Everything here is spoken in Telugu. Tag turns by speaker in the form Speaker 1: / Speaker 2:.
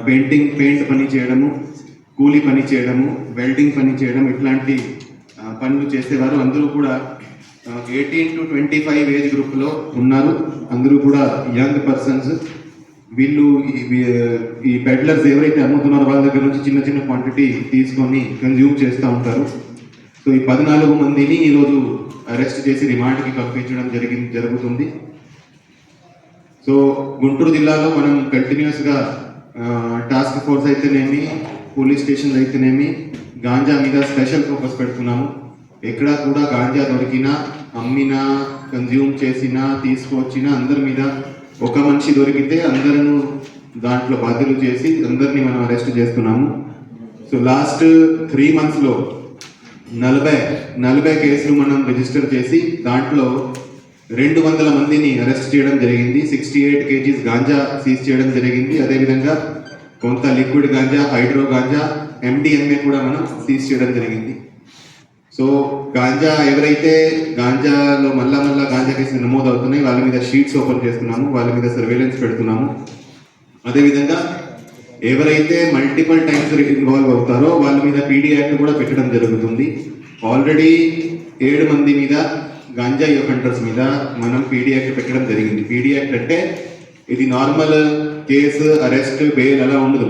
Speaker 1: పెయింట్ పని చేయడము, కూలీ పని చేయడము, వెల్డింగ్ పని చేయడం, ఇట్లాంటి పనులు చేసేవారు. అందరూ కూడా 18 to 25 ఏజ్ గ్రూప్లో ఉన్నారు. అందరూ కూడా యంగ్ పర్సన్స్. వీళ్ళు ఈ పెడ్లర్స్ ఎవరైతే అమ్ముతున్నారో వాళ్ళ దగ్గర నుంచి చిన్న చిన్న క్వాంటిటీ తీసుకొని కన్జ్యూమ్ చేస్తూ ఉంటారు. సో ఈ 14 మందిని ఈరోజు అరెస్ట్ చేసి రిమాండ్కి పంపించడం జరుగుతుంది. సో గుంటూరు జిల్లాలో మనం కంటిన్యూస్గా టాస్క్ ఫోర్స్ అయితేనేమి, పోలీస్ స్టేషన్స్ అయితేనేమి గాంజా మీద స్పెషల్ ఫోకస్ పెడుతున్నాము. ఎక్కడా కూడా గాంజా దొరికినా, అమ్మినా, కన్జ్యూమ్ చేసినా, తీసుకొచ్చినా అందరి మీద ఒక మనిషి దొరికితే అందరూ దాంట్లో బాధ్యులు చేసి అందరినీ మనం అరెస్ట్ చేస్తున్నాము. సో లాస్ట్ 3 monthsలో 40 కేసులు మనం రిజిస్టర్ చేసి దాంట్లో 200 మందిని అరెస్ట్ చేయడం జరిగింది. 68 kgs గాంజా సీజ్ చేయడం జరిగింది. అదేవిధంగా కొంత liquid ganja, hydro ganja, MDMA కూడా మనం సీజ్ చేయడం జరిగింది. సో గాంజా ఎవరైతే గాంజాలో మళ్ళా గాంజా కేసులు నమోదు అవుతున్నాయి వాళ్ళ మీద షీట్స్ ఓపెన్ చేస్తున్నాము, వాళ్ళ మీద సర్వేలెన్స్ పెడుతున్నాము. అదేవిధంగా ఎవరైతే మల్టిపుల్ టైమ్స్ ఇన్వాల్వ్ అవుతారో వాళ్ళ మీద PD యాక్ట్ కూడా పెట్టడం జరుగుతుంది. ఆల్రెడీ 7 మంది మీద గాంజా అఫెండర్స్ మీద మనం PD యాక్ట్ పెట్టడం జరిగింది. PD యాక్ట్ అంటే ఇది నార్మల్ కేసు, అరెస్ట్, బెయిల్ అలా ఉండదు.